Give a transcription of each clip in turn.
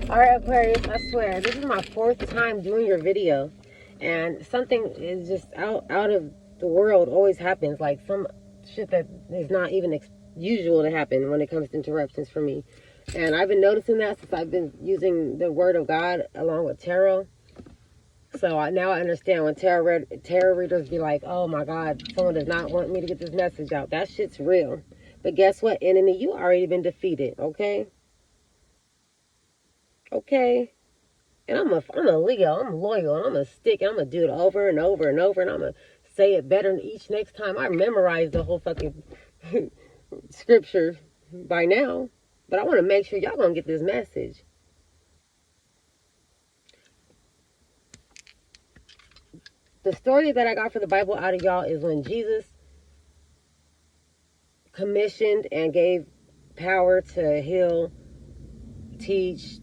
Alright, Aquarius, I swear, this is my 4th time doing your video. And something is just out of the world always happens. Like some shit that is not even usual to happen when it comes to interruptions for me. And I've been noticing that since I've been using the Word of God along with tarot. So now I understand when tarot readers be like, oh my God, someone does not want me to get this message out. That shit's real. But guess what, enemy? You already been defeated, okay? Okay? And I'm a Leo. I'm loyal. And I'm going to stick. I'm going to do it over and over and over. And I'm going to say it better each next time. I memorized the whole fucking scripture by now. But I want to make sure y'all going to get this message. The story that I got for the Bible out of y'all is when Jesus commissioned and gave power to heal, teach,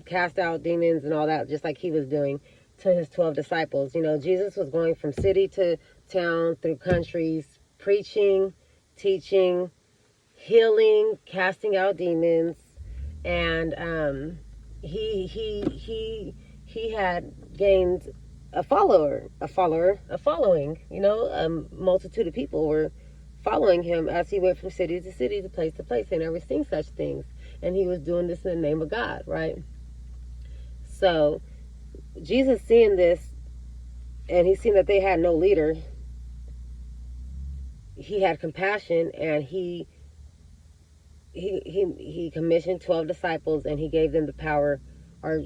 cast out demons and all that, just like he was doing to his 12 disciples. You know, Jesus was going from city to town through countries, preaching, teaching, healing, casting out demons, and he had gained a following. You know, a multitude of people were following him as he went from city to city, to place, and never seen such things. And he was doing this in the name of God, right? So Jesus, seeing this, and he seen that they had no leader, he had compassion, and he commissioned 12 disciples, and he gave them the power, or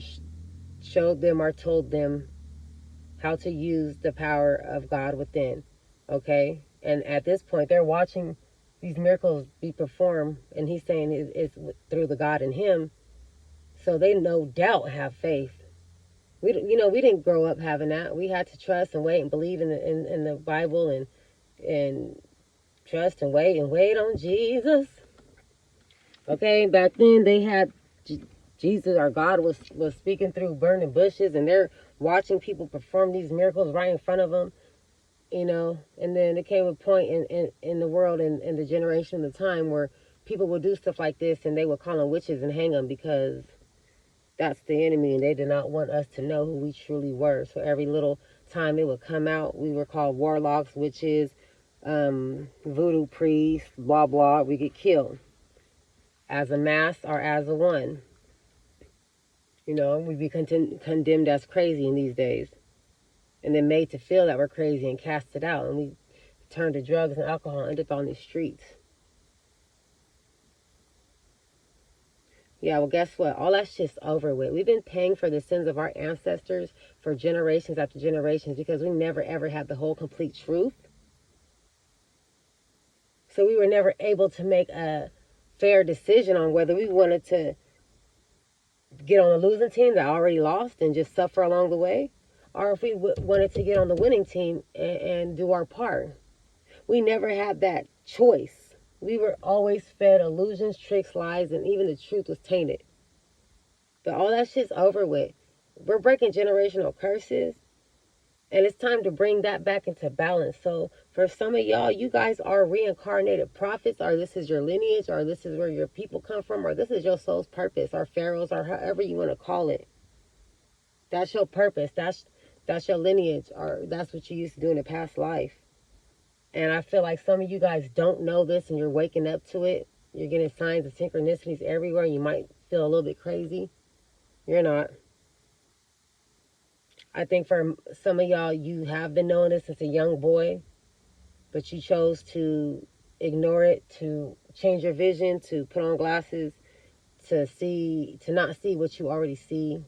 showed them or told them how to use the power of God within, okay? And at this point, they're watching these miracles be performed, and he's saying it's through the God in him. So they no doubt have faith. We didn't grow up having that. We had to trust and wait and believe in the Bible, and trust and wait on Jesus. Okay, back then they had Jesus, or God was speaking through burning bushes, and they're watching people perform these miracles right in front of them. You know, and then there came a point in the world, in the generation of the time, where people would do stuff like this, and they would call them witches and hang them, because that's the enemy, and they did not want us to know who we truly were. So every little time it would come out, we were called warlocks, witches, voodoo priests, blah, blah. We get killed as a mass or as a one. You know, we'd be condemned as crazy in these days, and then made to feel that we're crazy and casted out, and we turned to drugs and alcohol and ended up on these streets. Yeah, well, guess what? All that shit's over with. We've been paying for the sins of our ancestors for generations after generations, because we never ever had the whole complete truth. So we were never able to make a fair decision on whether we wanted to get on the losing team that already lost and just suffer along the way, or if we wanted to get on the winning team and do our part. We never had that choice. We were always fed illusions, tricks, lies, and even the truth was tainted. But all that shit's over with. We're breaking generational curses, and it's time to bring that back into balance. So for some of y'all, you guys are reincarnated prophets, or this is your lineage, or this is where your people come from, or this is your soul's purpose, or pharaohs, or however you want to call it. That's your purpose. That's your lineage, or that's what you used to do in a past life. And I feel like some of you guys don't know this, and you're waking up to it. You're getting signs of synchronicities everywhere. You might feel a little bit crazy. You're not. I think for some of y'all, you have been knowing this since a young boy, but you chose to ignore it, to change your vision, to put on glasses, to not see what you already see.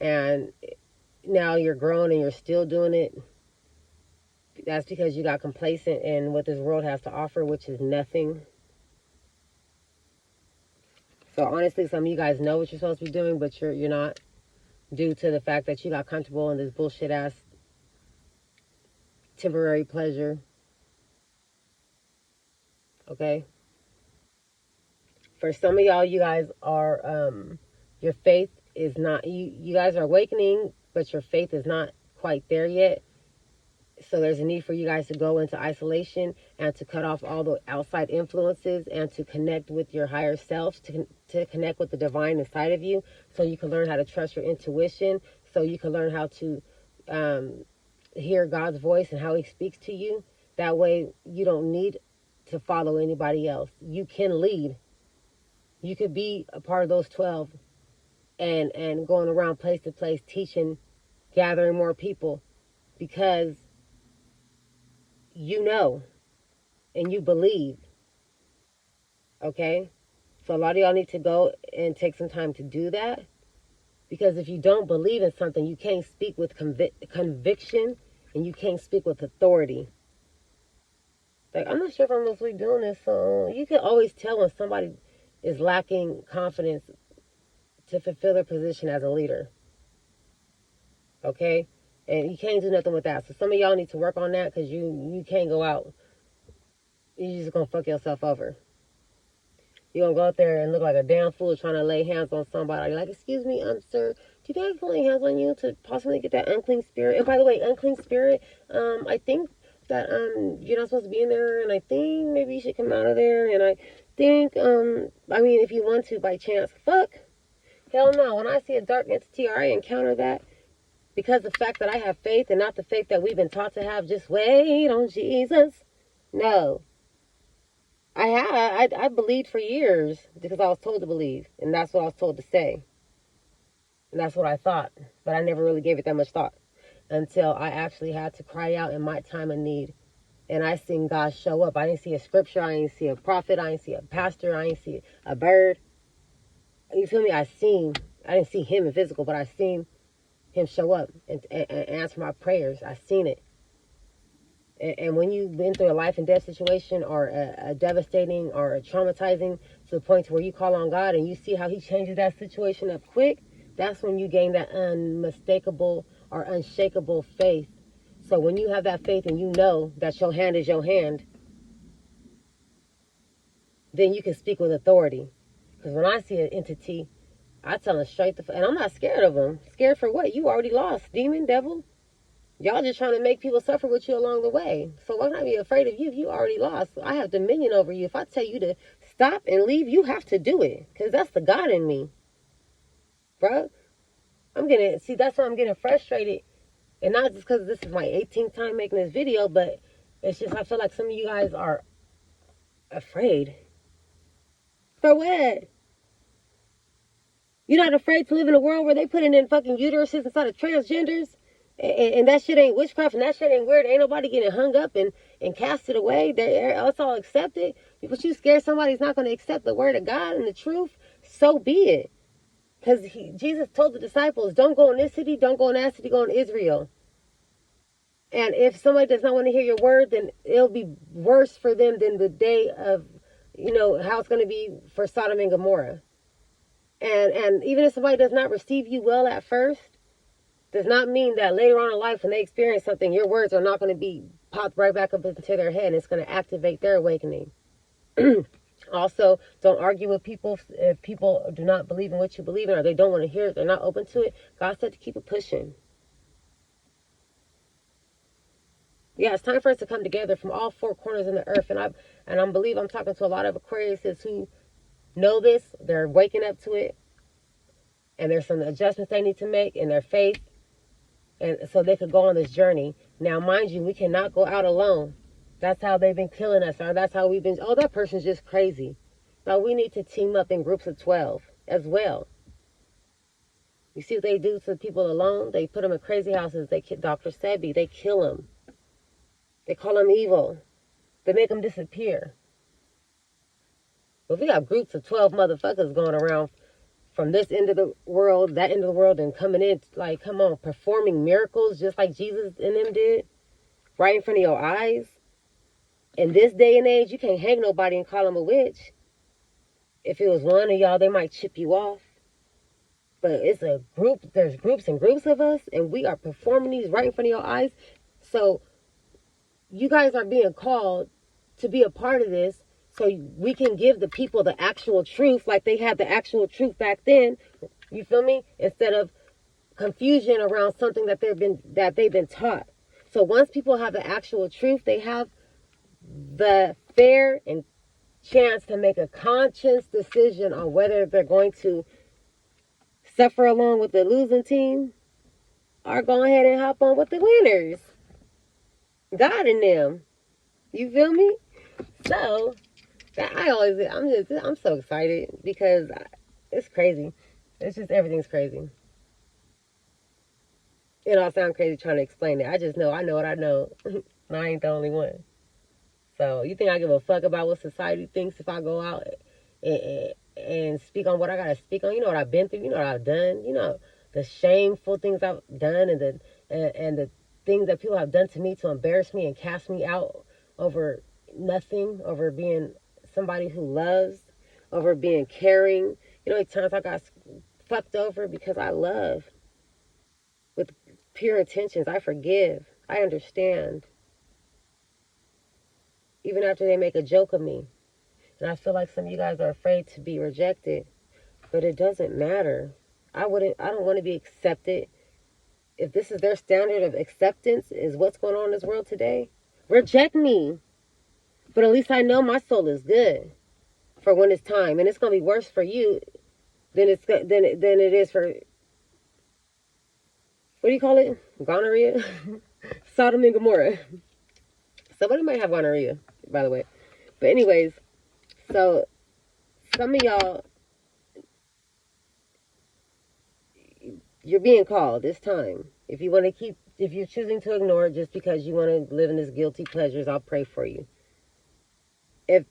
And now you're grown and you're still doing it. That's because you got complacent in what this world has to offer, which is nothing. So honestly, some of you guys know what you're supposed to be doing, but you're not, due to the fact that you got comfortable in this bullshit ass temporary pleasure. Okay? For some of y'all, you guys are, your faith is not, you guys are awakening, but your faith is not quite there yet. So there's a need for you guys to go into isolation and to cut off all the outside influences and to connect with your higher self, to connect with the divine inside of you, so you can learn how to trust your intuition, so you can learn how to hear God's voice and how he speaks to you. That way you don't need to follow anybody else. You can lead. You could be a part of those 12 and going around place to place teaching, gathering more people, because you know and you believe. Okay? So a lot of y'all need to go and take some time to do that, because if you don't believe in something, you can't speak with conviction, and you can't speak with authority. Like, I'm not sure if I'm supposed to be doing this, so you can always tell when somebody is lacking confidence to fulfill their position as a leader. Okay? And you can't do nothing with that. So some of y'all need to work on that, because you can't go out. You're just going to fuck yourself over. You're going to go out there and look like a damn fool trying to lay hands on somebody. You're like, excuse me, sir, do you guys lay hands on you to possibly get that unclean spirit? And by the way, unclean spirit, I think that you're not supposed to be in there, and I think maybe you should come out of there, and I think, I mean, if you want to by chance, fuck. Hell no. When I see a dark entity or I encounter that, because the fact that I have faith and not the faith that we've been taught to have, just wait on Jesus. No. I believed for years because I was told to believe, and that's what I was told to say. And that's what I thought, but I never really gave it that much thought until I actually had to cry out in my time of need. And I seen God show up. I didn't see a scripture. I didn't see a prophet. I didn't see a pastor. I didn't see a bird. You feel me? I didn't see him in physical, but I seen him show up and answer my prayers. I seen it. And when you've been through a life and death situation, or a devastating or a traumatizing, to the point where you call on God and you see how he changes that situation up quick, that's when you gain that unmistakable or unshakable faith. So when you have that faith and you know that your hand is your hand, then you can speak with authority. Because when I see an entity, I tell them straight and I'm not scared of them. Scared for what? You already lost, demon, devil. Y'all just trying to make people suffer with you along the way. So why not be afraid of you if you already lost? I have dominion over you. If I tell you to stop and leave, you have to do it. Because that's the God in me. Bro, that's why I'm getting frustrated. And not just because this is my 18th time making this video, but it's just I feel like some of you guys are afraid. For what? You're not afraid to live in a world where they putting in fucking uteruses inside of transgenders? And that shit ain't witchcraft, and that shit ain't weird. Ain't nobody getting hung up and casted away. It's all accepted. But you scared somebody's not going to accept the word of God and the truth? So be it. Because Jesus told the disciples, don't go in this city, don't go in that city, go in Israel. And if somebody does not want to hear your word, then it'll be worse for them than the day of, how it's going to be for Sodom and Gomorrah. And even if somebody does not receive you well at first, does not mean that later on in life when they experience something, your words are not going to be popped right back up into their head, and it's going to activate their awakening. Also, don't argue with people if people do not believe in what you believe in, or they don't want to hear it, they're not open to it. God said to keep it pushing. Yeah, it's time for us to come together from all four corners of the earth, and I believe I'm talking to a lot of Aquariuses who know this. They're waking up to it, and there's some adjustments they need to make in their faith, and so they could go on this journey. Now, mind you, we cannot go out alone. That's how they've been killing us, or that's how we've been, oh, that person's just crazy. No, we need to team up in groups of 12 as well. You see what they do to people alone? They put them in crazy houses. They kill Dr. Sebi. They kill them. They call them evil. They make them disappear. But we got groups of 12 motherfuckers going around from this end of the world, that end of the world, and coming in, like, come on, performing miracles just like Jesus and them did, right in front of your eyes. In this day and age, you can't hang nobody and call them a witch. If it was one of y'all, they might chip you off. But it's a group, there's groups and groups of us, and we are performing these right in front of your eyes. So you guys are being called to be a part of this, so we can give the people the actual truth, like they had the actual truth back then. You feel me? Instead of confusion around something that they've been taught. So once people have the actual truth, they have the fair and chance to make a conscious decision on whether they're going to suffer along with the losing team or go ahead and hop on with the winners. God in them. You feel me? So that I'm so excited because it's crazy. It's just everything's crazy. It all sounds crazy trying to explain it. I just know I know what I know. And I ain't the only one. So you think I give a fuck about what society thinks if I go out and speak on what I gotta speak on? You know what I've been through. You know what I've done. You know the shameful things I've done and the things that people have done to me to embarrass me and cast me out over nothing, over being somebody who loves, over being caring. You know how many times I got fucked over because I love with pure intentions. I forgive. I understand. Even after they make a joke of me. And I feel like some of you guys are afraid to be rejected. But it doesn't matter. I don't want to be accepted. If this is their standard of acceptance, is what's going on in this world today, reject me. But at least I know my soul is good for when it's time. And it's going to be worse for you than it is for, what do you call it? Gonorrhea? Sodom and Gomorrah. Somebody might have gonorrhea, by the way. But anyways, so some of y'all, you're being called. It's time. If you're choosing to ignore it just because you want to live in this guilty pleasures, I'll pray for you. If,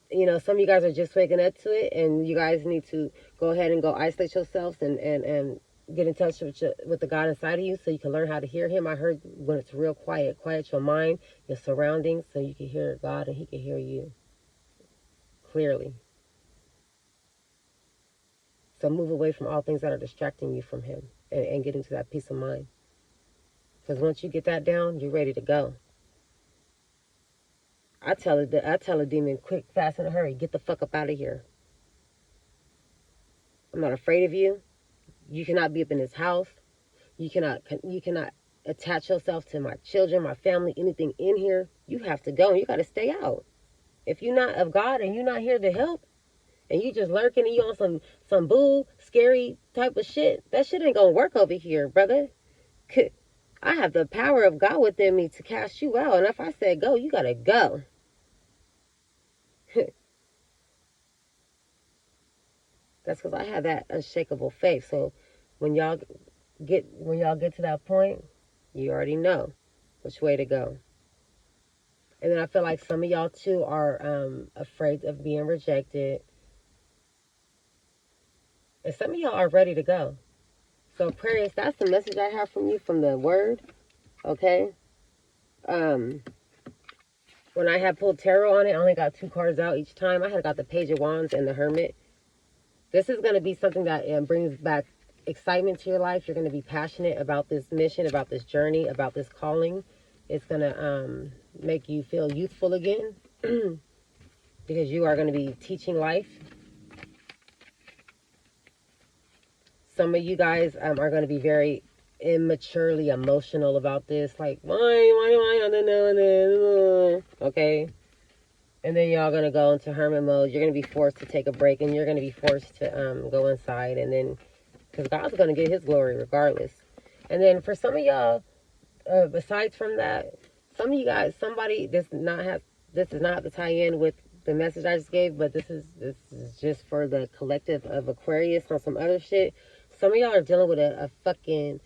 some of you guys are just waking up to it and you guys need to go ahead and go isolate yourselves and get in touch with the God inside of you so you can learn how to hear him. I heard when it's real quiet your mind, your surroundings, so you can hear God and he can hear you clearly. So move away from all things that are distracting you from him and get into that peace of mind. Because once you get that down, you're ready to go. I tell a demon, quick, fast, in a hurry, get the fuck up out of here. I'm not afraid of you. You cannot be up in this house. You cannot attach yourself to my children, my family, anything in here. You have to go and you got to stay out. If you're not of God and you're not here to help, and you just lurking and you on some boo, scary type of shit, that shit ain't gonna work over here, brother. I have the power of God within me to cast you out. And if I said go, you gotta go. That's because I have that unshakable faith. So when y'all get to that point, you already know which way to go. And then I feel like some of y'all too are afraid of being rejected. And some of y'all are ready to go. So Aquarius, that's the message I have from you from the word. Okay? When I had pulled tarot on it, I only got 2 cards out each time. I had got the Page of Wands and the Hermit. This is going to be something that brings back excitement to your life. You're going to be passionate about this mission, about this journey, about this calling. It's going to make you feel youthful again because you are going to be teaching life. Some of you guys are going to be very immaturely emotional about this. Like, why, I don't know this. Okay? And then y'all going to go into hermit mode. You're going to be forced to take a break. And you're going to be forced to go inside. And then, because God's going to get his glory regardless. And then for some of y'all, besides from that, some of you guys, this does not have to tie in with the message I just gave. But this is just for the collective of Aquarius on some other shit. Some of y'all are dealing with a fucking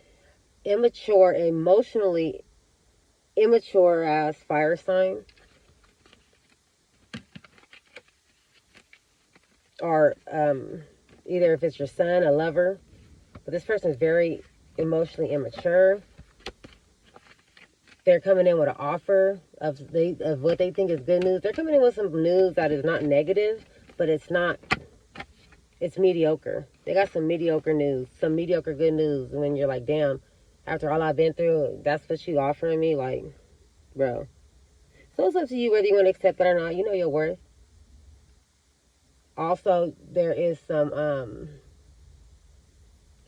immature, emotionally immature ass fire sign. Or either if it's your son, a lover. But this person is very emotionally immature. They're coming in with an offer of what they think is good news. They're coming in with some news that is not negative, but it's mediocre. They got some mediocre news, some mediocre good news. When you're like, damn, after all I've been through, that's what you offering me? Like, bro. So it's up to you whether you want to accept it or not. You know your worth. Also, there is some,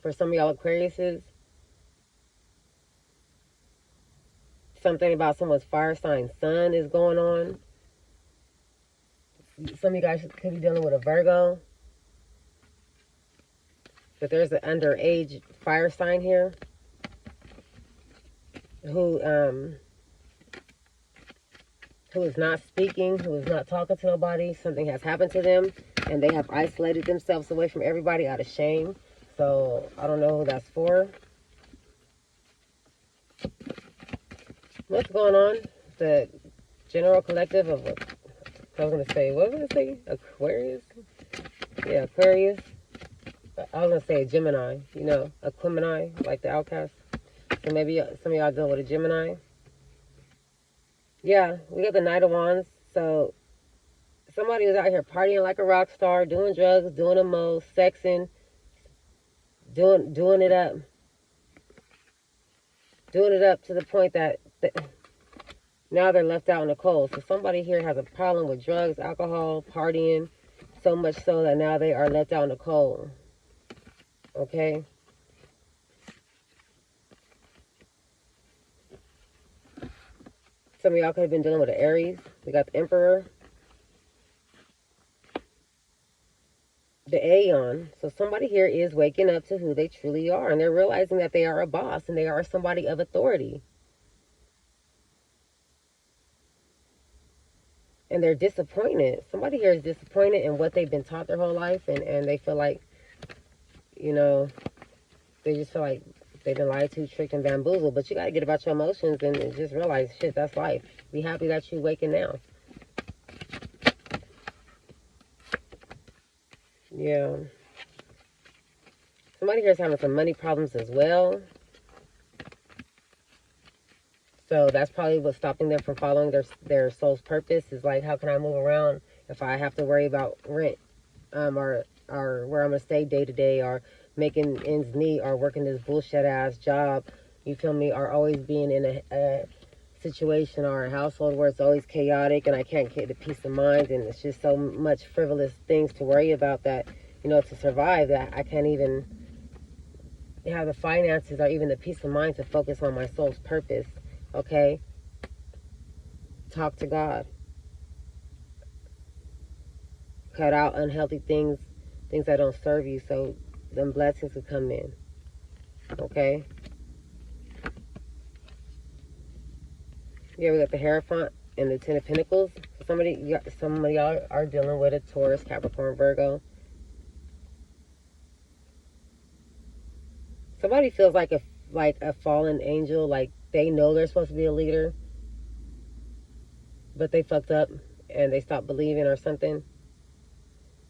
for some of y'all Aquariuses, Something about someone's fire sign sun is going on. Some of you guys could be dealing with a Virgo. But there's an underage fire sign here who is not speaking, who is not talking to nobody. Something has happened to them, and they have isolated themselves away from everybody out of shame. So I don't know who that's for. What's going on? The general collective of, I was going to say, what was I going to say? Aquarius? Yeah, Aquarius. I was going to say a Gemini, you know, a Gemini, like the Outcast. So maybe some of y'all dealing with a Gemini. Yeah, we got the Knight of Wands. So somebody was out here partying like a rock star, doing drugs, doing the most, sexing, doing it up. Doing it up to the point that now they're left out in the cold. So somebody here has a problem with drugs, alcohol, partying, so much so that now they are left out in the cold. Okay? Some of y'all could have been dealing with an Aries. We got the Emperor. The Aeon. So somebody here is waking up to who they truly are. And they're realizing that they are a boss and they are somebody of authority. And they're disappointed. Somebody here is disappointed in what they've been taught their whole life. And they feel like, you know, they just feel like they've been lied to, tricked, and bamboozled. But you got to get about your emotions and just realize, shit, that's life. Be happy that you're waking now. Yeah. Somebody here is having some money problems as well. So that's probably what's stopping them from following their soul's purpose. Is like, how can I move around if I have to worry about rent, or where I'm gonna stay day to day, or making ends meet, or working this bullshit ass job. You feel me? Or always being in a situation or a household where it's always chaotic and I can't get the peace of mind, and it's just so much frivolous things to worry about that, you know, to survive, that I can't even have the finances or even the peace of mind to focus on my soul's purpose. Okay? Talk to God. Cut out unhealthy things that don't serve you, so them blessings will come in. Okay? Yeah, we got the Hierophant and the Ten of Pentacles. Some of y'all are dealing with a Taurus, Capricorn, Virgo. Somebody feels like a fallen angel, like they know they're supposed to be a leader, but they fucked up and they stopped believing or something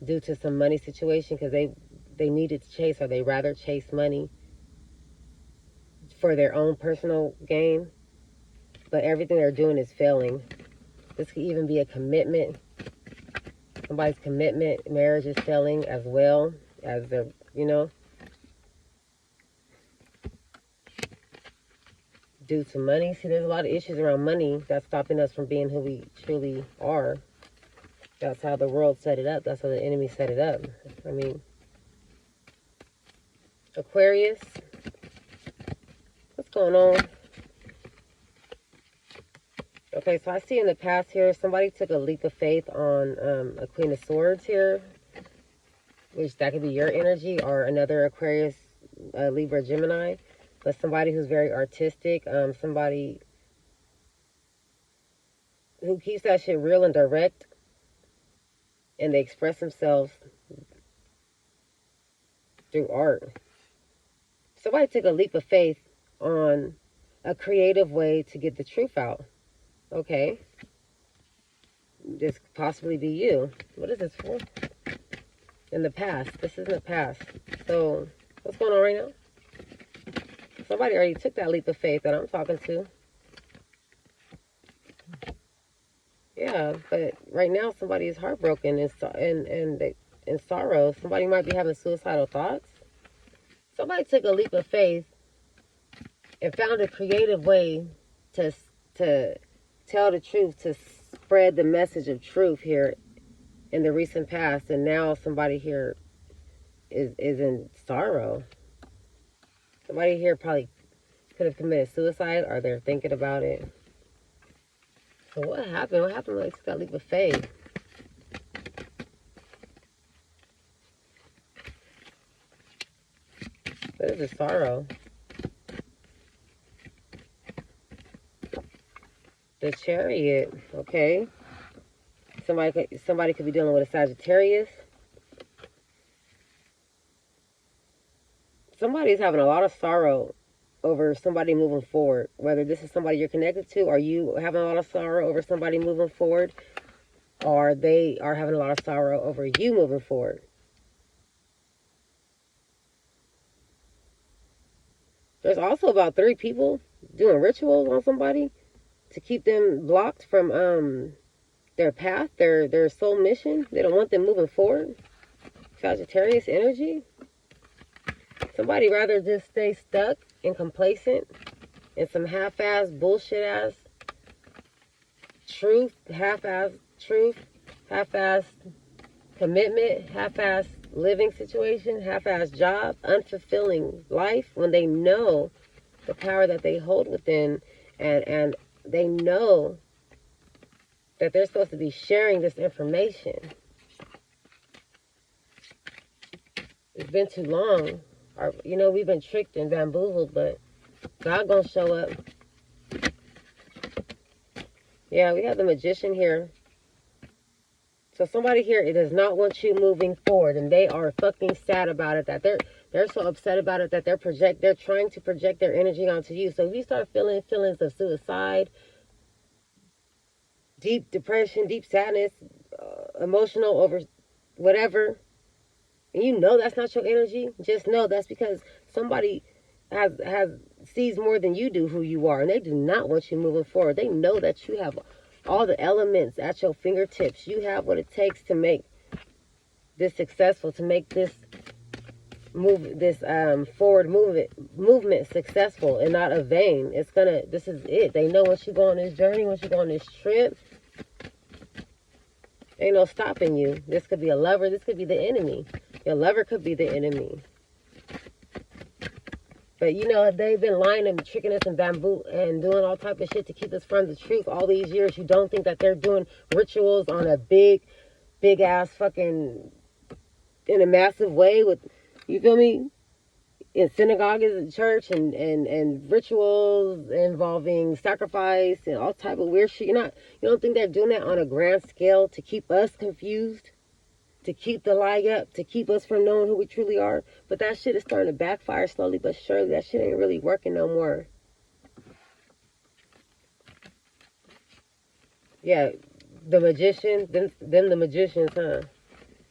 due to some money situation, because they needed to chase, or they rather chase money for their own personal gain, but everything they're doing is failing. This could even be a commitment. Somebody's commitment, marriage is failing as well as their, you know, due to money. See, there's a lot of issues around money that's stopping us from being who we truly are. That's how the world set it up. That's how the enemy set it up. I mean, Aquarius, what's going on? Okay, so I see in the past here, somebody took a leap of faith on a Queen of Swords here, which that could be your energy, or another Aquarius, Libra, Gemini. But somebody who's very artistic, somebody who keeps that shit real and direct, and they express themselves through art. Somebody took a leap of faith on a creative way to get the truth out. Okay. This could possibly be you. What is this for? In the past. This is in the past. So, what's going on right now? Somebody already took that leap of faith that I'm talking to. Yeah, but right now somebody is heartbroken and in sorrow. Somebody might be having suicidal thoughts. Somebody took a leap of faith and found a creative way to tell the truth, to spread the message of truth here in the recent past, and now somebody here is in sorrow. Somebody here probably could have committed suicide, or they're thinking about it. So what happened? What happened? Like, got leap of faith. What is the sorrow? The chariot. Okay. Somebody could be dealing with a Sagittarius. Somebody's having a lot of sorrow over somebody moving forward. Whether this is somebody you're connected to, or you having a lot of sorrow over somebody moving forward, or they are having a lot of sorrow over you moving forward. There's also about 3 people doing rituals on somebody to keep them blocked from their path, their soul mission. They don't want them moving forward. Sagittarius energy. Somebody rather just stay stuck and complacent in some half-assed bullshit ass truth, half-assed truth, half-assed commitment, half-assed living situation, half-assed job, unfulfilling life, when they know the power that they hold within, and they know that they're supposed to be sharing this information. It's been too long. We've been tricked and bamboozled, but God gonna show up. Yeah, we have the Magician here. So somebody here, it does not want you moving forward, and they are fucking sad about it. That they're so upset about it that they're trying to project their energy onto you. So if you start feeling feelings of suicide, deep depression, deep sadness, emotional over whatever, and you know that's not your energy, just know that's because somebody has sees more than you do who you are, and they do not want you moving forward. They know that you have all the elements at your fingertips. You have what it takes to make this successful, to make this forward movement successful and not a vain. This is it. They know once you go on this journey, once you go on this trip, ain't no stopping you. This could be a lover, this could be the enemy. Your lover could be the enemy. But they've been lying and tricking us and bamboo and doing all type of shit to keep us from the truth all these years. You don't think that they're doing rituals on a big ass fucking, in a massive way with, you feel me, in synagogues and church and rituals involving sacrifice and all type of weird shit. You don't think they're doing that on a grand scale to keep us confused? To keep the lie up, to keep us from knowing who we truly are. But that shit is starting to backfire slowly but surely. That shit ain't really working no more. Yeah, the magician, them the magicians, huh?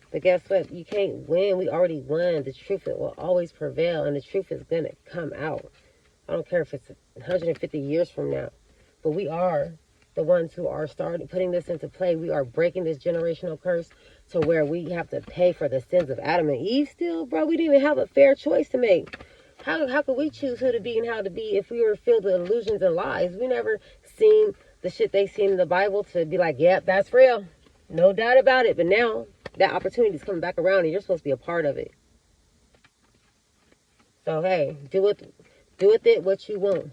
But guess what? You can't win. We already won. The truth, it will always prevail, and the truth is gonna come out. I don't care if it's 150 years from now. But we are the ones who are putting this into play. We are breaking this generational curse to where we have to pay for the sins of Adam and Eve still, bro. We didn't even have a fair choice to make. How could we choose who to be and how to be if we were filled with illusions and lies? We never seen the shit they seen in the Bible to be like, yep, that's real. No doubt about it. But now that opportunity is coming back around and you're supposed to be a part of it. So, hey, do with it what you want.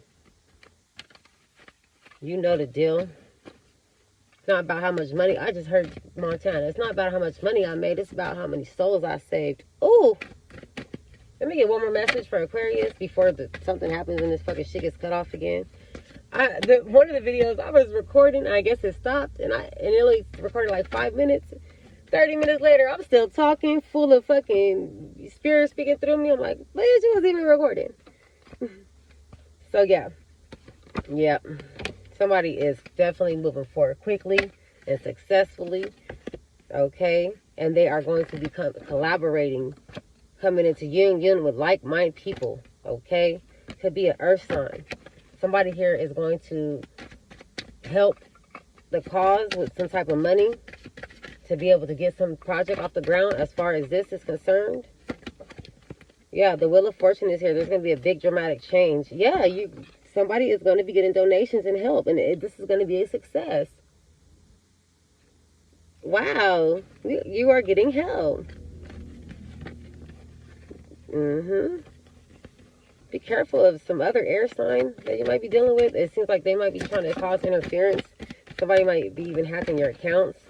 You know the deal. It's not about how much money. I just heard Montana. It's not about how much money I made. It's about how many souls I saved. Ooh. Let me get one more message for Aquarius before something happens and this fucking shit gets cut off again. One of the videos I was recording, I guess it stopped, and it only recorded like 5 minutes. 30 minutes later, I'm still talking, full of fucking spirit speaking through me. I'm like, bitch, it was even recording. So, yeah. Yep. Somebody is definitely moving forward quickly and successfully. Okay? And they are going to become collaborating, coming into union with like-minded people. Okay? Could be an earth sign. Somebody here is going to help the cause with some type of money to be able to get some project off the ground as far as this is concerned. Yeah, the Wheel of Fortune is here. There's going to be a big dramatic change. Yeah, somebody is going to be getting donations and help, and this is going to be a success. Wow, you are getting help. Be careful of some other air sign that you might be dealing with. It seems like they might be trying to cause interference. Somebody might be even hacking your accounts.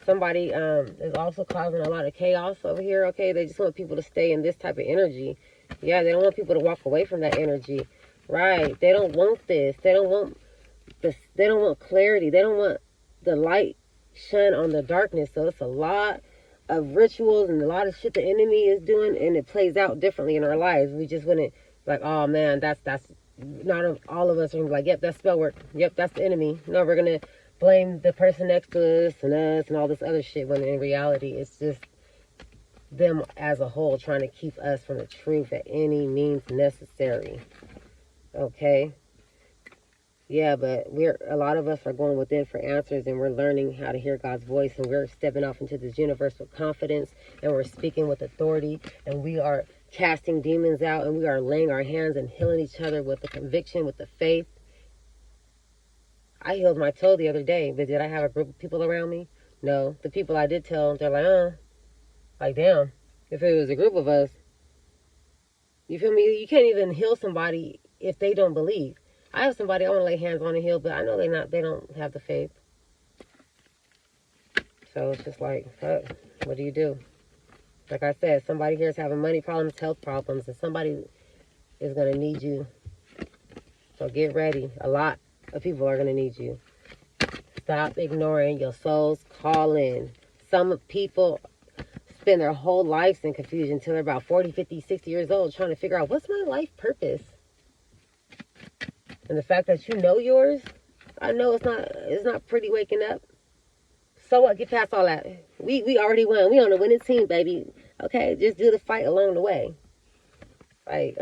Somebody is also causing a lot of chaos over here, okay? They just want people to stay in this type of energy. Yeah, they don't want people to walk away from that energy. Right. They don't want this. They don't want this. They don't want clarity. They don't want the light shine on the darkness. So it's a lot of rituals and a lot of shit the enemy is doing, and it plays out differently in our lives. We just wouldn't like, oh man, that's not all of us are like, yep, that's spell work. Yep, that's the enemy. No, we're gonna blame the person next to us and all this other shit, when in reality it's just them as a whole trying to keep us from the truth at any means necessary. Okay? Yeah, but a lot of us are going within for answers, and we're learning how to hear God's voice, and we're stepping off into this universal confidence, and we're speaking with authority, and we are casting demons out, and we are laying our hands and healing each other with the conviction, with the faith. I healed my toe the other day, but did I have a group of people around me? No. The people I did tell, they're like, damn, if it was a group of us, you feel me? You can't even heal somebody if they don't believe. I have somebody I want to lay hands on and heal, but I know they don't have the faith. So it's just like, fuck, what do you do? Like I said, somebody here is having money problems, health problems, and somebody is going to need you. So get ready. A lot of people are going to need you. Stop ignoring your soul's calling. Some people spend their whole lives in confusion until they're about 40, 50, 60 years old trying to figure out, what's my life purpose? And the fact that you know yours, I know it's not pretty waking up. So what? Get past all that. We already won. We on the winning team, baby. Okay, just do the fight along the way. Like,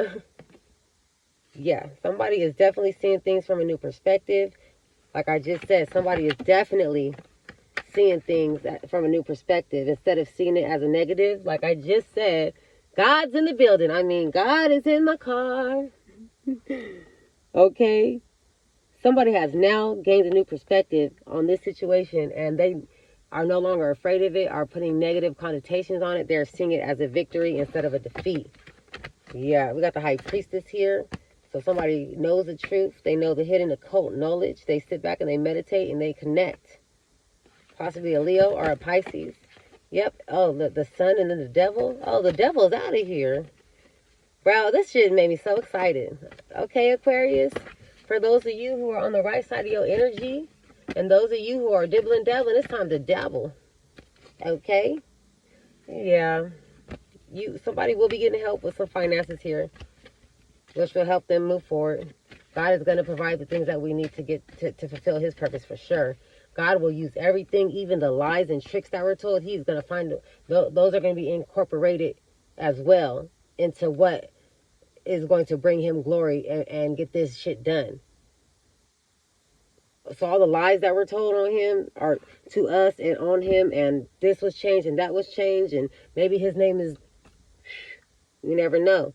yeah, somebody is definitely seeing things from a new perspective. Like I just said, somebody is definitely seeing things from a new perspective instead of seeing it as a negative. Like I just said, God's in the building. I mean, God is in my car. Okay? Somebody has now gained a new perspective on this situation, and they are no longer afraid of it, are putting negative connotations on it. They're seeing it as a victory instead of a defeat. Yeah, we got the high priestess here. So somebody knows the truth. They know the hidden occult knowledge. They sit back and they meditate and they connect. Possibly a Leo or a Pisces. Yep. Oh, the sun and then the devil. Oh, the devil's out of here. Bro, this shit made me so excited. Okay, Aquarius. For those of you who are on the right side of your energy, and those of you who are dibbling dabbling, it's time to dabble. Okay? Yeah. Somebody will be getting help with some finances here, which will help them move forward. God is going to provide the things that we need to get to fulfill his purpose for sure. God will use everything, even the lies and tricks that we're told. He's going to find those are going to be incorporated as well into what is going to bring him glory and get this shit done. So all the lies that were told on him are to us and on him, and this was changed and that was changed, and maybe his name is, you never know.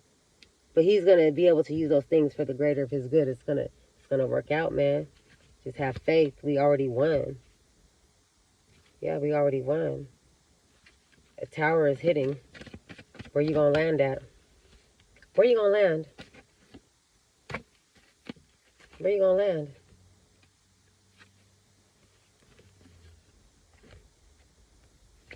But he's going to be able to use those things for the greater of his good. It's going to work out, man. Just have faith. We already won. Yeah, we already won. A tower is hitting. Where you going to land at? Where you going to land? Where you going to land?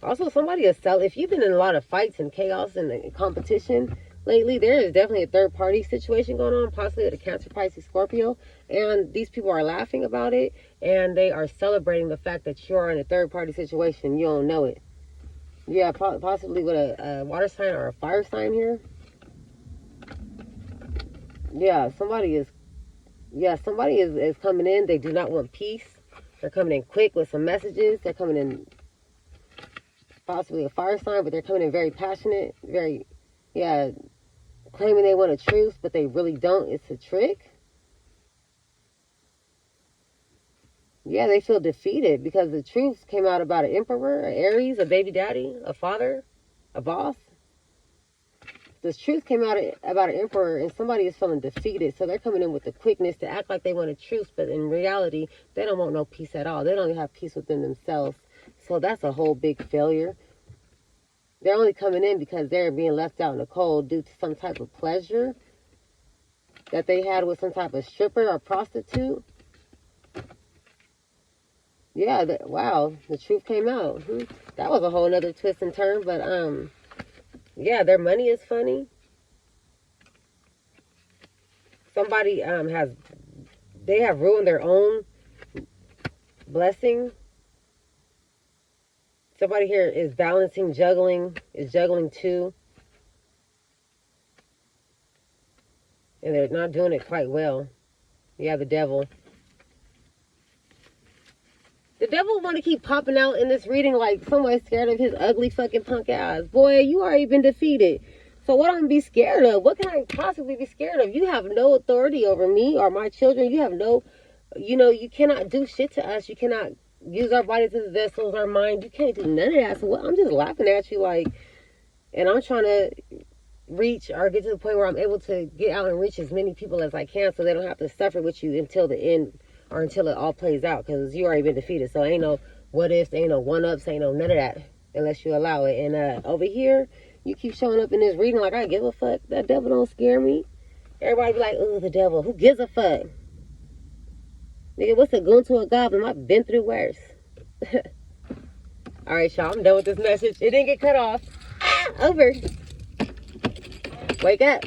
Also, somebody is selling. If you've been in a lot of fights and chaos and competition lately, there is definitely a third-party situation going on, possibly with a Cancer, Pisces, Scorpio. And these people are laughing about it, and they are celebrating the fact that you're in a third-party situation. You don't know it. Yeah, possibly with a water sign or a fire sign here. Yeah, somebody is coming in. They do not want peace. They're coming in quick with some messages. They're coming in possibly a fire sign, but they're coming in very passionate, very, claiming they want a truce, but they really don't. It's a trick. Yeah, they feel defeated because the truth came out about an emperor, an Aries, a baby daddy, a father, a boss. The truth came out about an emperor, and somebody is feeling defeated, so they're coming in with the quickness to act like they want a truce, but in reality, they don't want no peace at all. They don't even have peace within themselves. So that's a whole big failure. They're only coming in because they're being left out in the cold due to some type of pleasure that they had with some type of stripper or prostitute. Yeah, wow, the truth came out. That was a whole nother twist and turn, but yeah, their money is funny. Somebody they have ruined their own blessing. Somebody here is balancing juggling, is juggling too. And they're not doing it quite well. Yeah, the devil. The devil want to keep popping out in this reading like somebody's scared of his ugly fucking punk ass. Boy, you already been defeated. So what I'm going to be scared of? What can I possibly be scared of? You have no authority over me or my children. You have no, you cannot do shit to us. You cannot use our bodies as vessels, our mind. You can't do none of that. So I'm just laughing at you like, and I'm trying to reach or get to the point where I'm able to get out and reach as many people as I can so they don't have to suffer with you until the end. Or until it all plays out, because you already been defeated. So ain't no what ifs, ain't no one ups, ain't no none of that unless you allow it. And over here, you keep showing up in this reading like I give a fuck. That devil don't scare me. Everybody be like, oh, the devil. Who gives a fuck? Nigga, what's a goon to a goblin? I've been through worse. All right, y'all. I'm done with this message. It didn't get cut off. Over. Wake up.